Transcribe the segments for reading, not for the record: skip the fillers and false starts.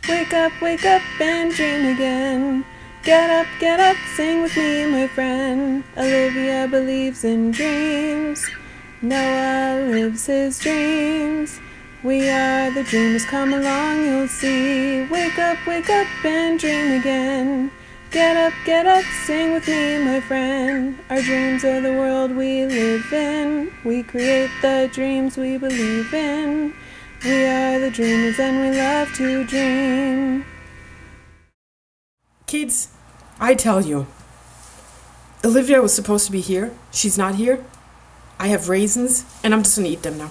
wake up and dream again. Get up, sing with me, my friend. Olivia believes in dreams. Noah lives his dreams. We are the dreamers, come along, you'll see. Wake up and dream again. Get up, sing with me, my friend. Our dreams are the world we live in. We create the dreams we believe in. We are the dreamers and we love to dream. Kids, I tell you, Olivia was supposed to be here. She's not here. I have raisins, and I'm just gonna eat them now.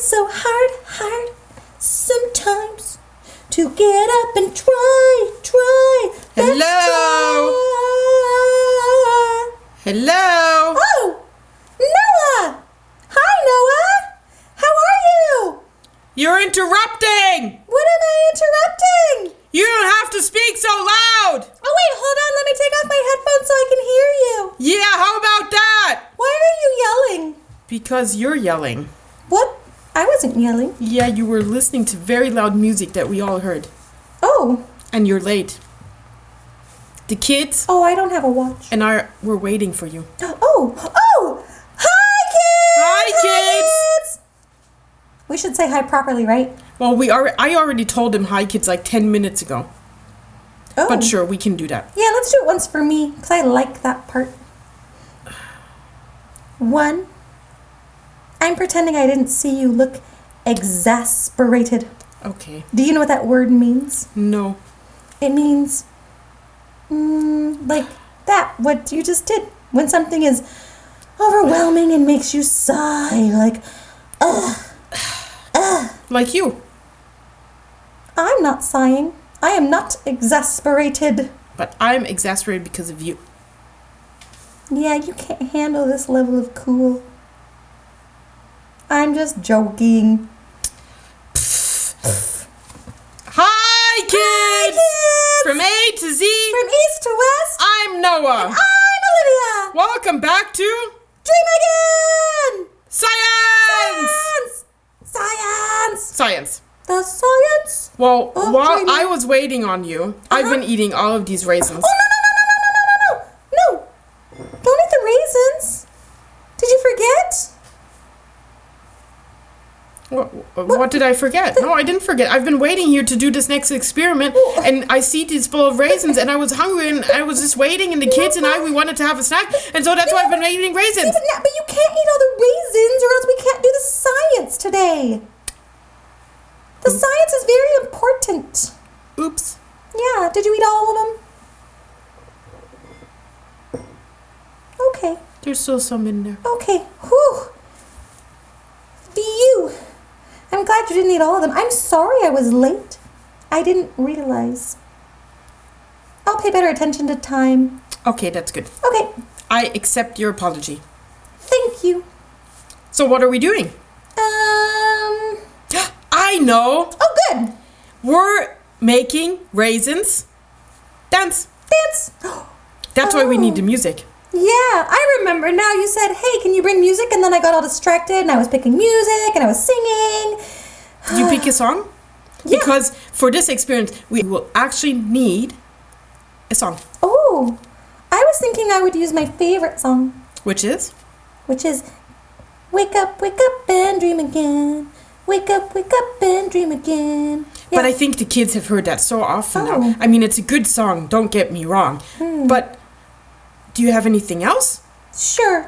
So hard sometimes to get up and try. Hello? Hello? Oh, Noah! Hi, Noah! How are you? You're interrupting! What am I interrupting? You don't have to speak so loud! Oh, wait, hold on. Let me take off my headphones so I can hear you. Yeah, how about that? Why are you yelling? Because you're yelling. What? I wasn't yelling. Yeah, you were listening to very loud music that we all heard. Oh. And you're late. The kids Oh, I don't have a watch. and we're waiting for you. Oh! Hi, kids! Hi, kids! We should say hi properly, right? Well, I already told them hi, kids, like 10 minutes ago. Oh. But sure, we can do that. Yeah, let's do it once for me, because I like that part. 1. I'm pretending I didn't see you look exasperated. Okay. Do you know what that word means? No. It means, like that, what you just did. When something is overwhelming and makes you sigh, like, Like you. I'm not sighing. I am not exasperated. But I'm exasperated because of you. Yeah, you can't handle this level of cool. I'm just joking. Hi, kids! kids! From A to Z, From east to west, I'm Noah. I'm Olivia. Welcome back to Dream again! Science! Science! Science. The science? Well, Oh, while dreaming. I was waiting on you, I've been eating all of these raisins. Oh, no! Don't eat the raisins. Did you forget? What did I forget? No, I didn't forget. I've been waiting here to do this next experiment, and I see these full of raisins, and I was hungry, and I was just waiting, and the kids and we wanted to have a snack, and so that's why I've been eating raisins. But you can't eat all the raisins, or else we can't do the science today. The science is very important. Oops. Yeah, did you eat all of them? Okay. There's still some in there. Okay. Whew. Phew. I'm glad you didn't eat all of them. I'm sorry I was late. I didn't realize. I'll pay better attention to time. Okay, that's good. Okay. I accept your apology. Thank you. So what are we doing? I know. Oh, good. We're making raisins dance. Dance. That's why we need the music. Yeah, I remember now. You said, hey, can you bring music? And then I got all distracted and I was picking music and I was singing. Did you pick a song? Yeah. Because for this experience, we will actually need a song. Oh, I was thinking I would use my favorite song, Which is? which is wake up and dream again. Wake up and dream again. Yeah. But I think the kids have heard that so often Oh. now. I mean, it's a good song, don't get me wrong. But do you have anything else? Sure.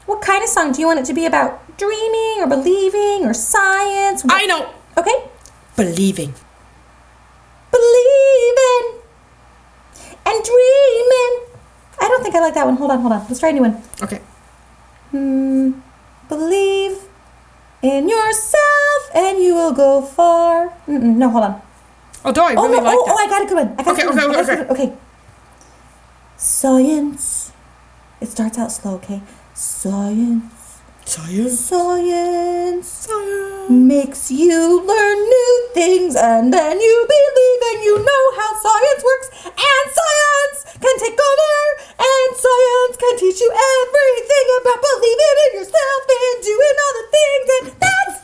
What kind of song? Do you want it to be about dreaming or believing or science? I know. Okay. Believing. Believing and dreaming. I don't think I like that one. Hold on. Let's try a new one. Okay. Believe in yourself and you will go far. No, hold on. Although I really like that. I got a good one. Okay. Science. It starts out slow, okay? Science. Science. Science Science. makes you learn new things, and then you believe and you know how science works. And science can take over, and science can teach you everything about believing in yourself and doing all the things. And that's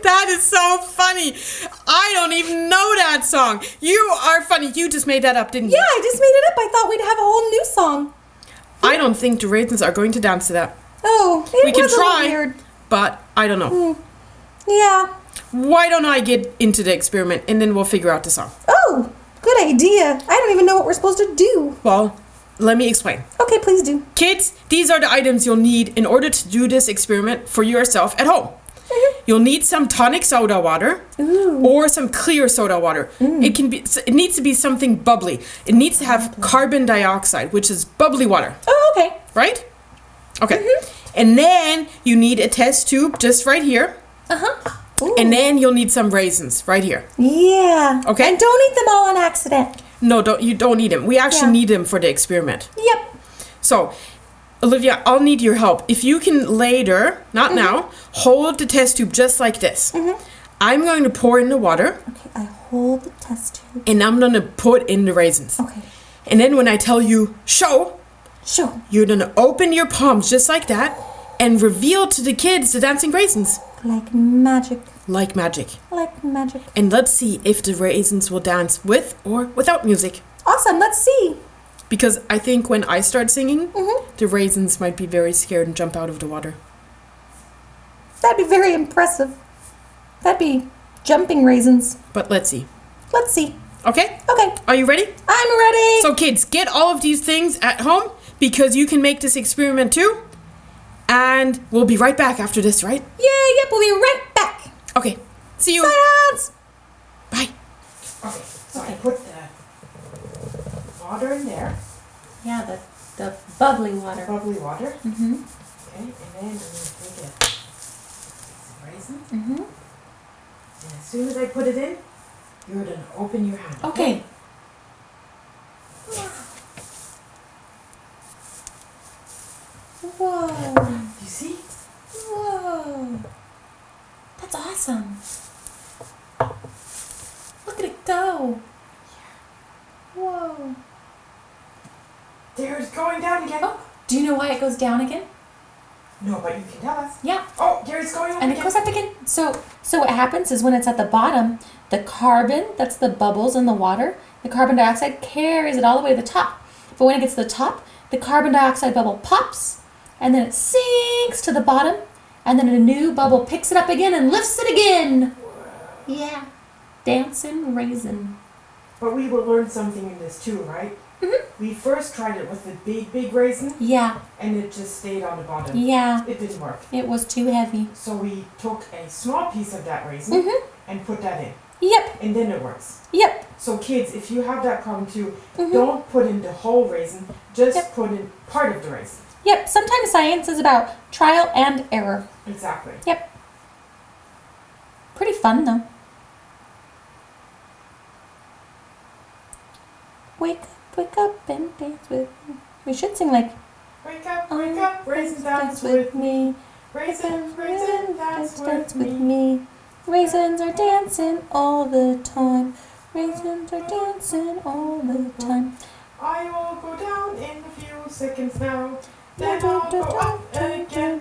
That is so funny. I don't even know that song. You are funny. You just made that up, didn't you? Yeah, I just made it up. I thought we'd have a whole new song. I don't think the Raisins are going to dance to that. Oh, it We can was a little try, weird. but I don't know. Yeah. Why don't I get into the experiment and then we'll figure out the song? Oh, good idea. I don't even know what we're supposed to do. Well, let me explain. Okay, please do. Kids, these are the items you'll need in order to do this experiment for yourself at home. You'll need some tonic soda water or some clear soda water. It needs to be something bubbly. It needs to have carbon dioxide, which is bubbly water. Oh, okay. Right? Okay. And then you need a test tube just right here. Uh-huh. And then you'll need some raisins right here. Yeah. Okay. And don't eat them all on accident. No, you don't need them. We actually Yeah. need them for the experiment. Yep. So, Olivia, I'll need your help. If you can later, not now, hold the test tube just like this. I'm going to pour in the water. Okay, I hold the test tube. And I'm going to put in the raisins. Okay. And then when I tell you, show, Sure. you're going to open your palms just like that and reveal to the kids the dancing raisins. Like magic. Like magic. Like magic. And let's see if the raisins will dance with or without music. Awesome. Let's see. Because I think when I start singing, the raisins might be very scared and jump out of the water. That'd be very impressive. That'd be jumping raisins. But let's see. Let's see. Okay? Okay. Are you ready? I'm ready. So kids, get all of these things at home because you can make this experiment too. And we'll be right back after this, right? Yep, we'll be right back. Okay. See you. Science. Bye. Okay. So I put the water in there. Yeah, the bubbly water. Bubbly water. Mm-hmm. Okay. And then I'm going to take it. Some raisins. Mm-hmm. And as soon as I put it in, you're going to open your hand. Okay. Whoa. You see? Whoa. That's awesome. Look at it go. Whoa. There, it's going down again. Oh, do you know why it goes down again? No, but you can tell us. Yeah. Oh, there it's going up And again. it goes up again. So what happens is when it's at the bottom, the carbon, that's the bubbles in the water, the carbon dioxide carries it all the way to the top. But when it gets to the top, the carbon dioxide bubble pops, and then it sinks to the bottom, and then a new bubble picks it up again and lifts it again. Yeah. Dancing raisin. But we will learn something in this too, right? We first tried it with the big raisin, Yeah. and it just stayed on the bottom. Yeah. It didn't work. It was too heavy. So we took a small piece of that raisin and put that in, Yep. and then it works. Yep. So kids, if you have that problem too, don't put in the whole raisin, just put in part of the raisin. Yep. Sometimes science is about trial and error. Exactly. Yep. Pretty fun though. Wake up and dance with me. We should sing like Wake up, raisins dance with me. Raisins, dance with me. Raisins are dancing all the time. Raisins are dancing all the time. I will go down in a few seconds now. Then I'll go up again.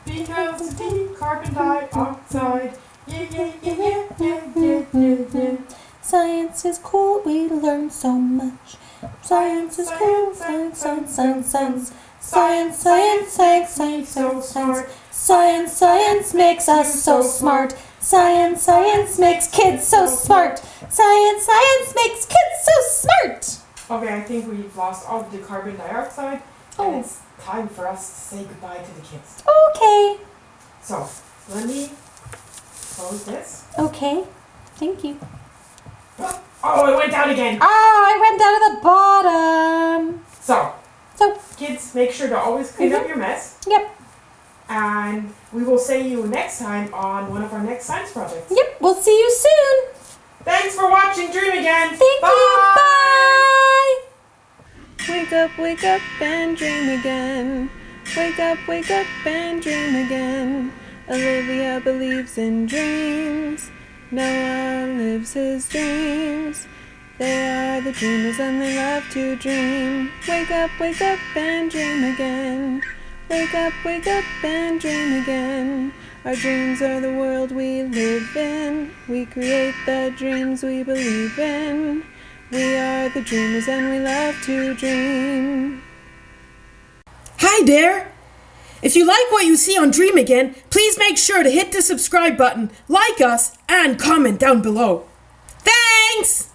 Because the carbon dioxide. Yeah. Science is cool, we learn so much. Science is cool, science. Science, so smart. Science makes us so smart. Science makes kids so smart. Science makes kids so smart. Okay, I think we've lost all of the carbon dioxide. Oh. And it's time for us to say goodbye to the kids. Okay. So, let me close this. Okay. Thank you. Oh, it went down again. Oh, I went down to the bottom. So, So, kids, make sure to always clean up your mess. yep. And we will see you next time on one of our next science projects. Yep, we'll see you soon. Thanks for watching Dream Again. Thank you. Bye. wake up and dream again. Wake up and dream again. Olivia believes in dreams. Noah lives his dreams. They are the dreamers and they love to dream. Wake up and dream again. Wake up and dream again. Our dreams are the world we live in. We create the dreams we believe in. We are the dreamers and we love to dream. Hi there! If you like what you see on Dream Again, please make sure to hit the subscribe button, like us, and comment down below. Thanks!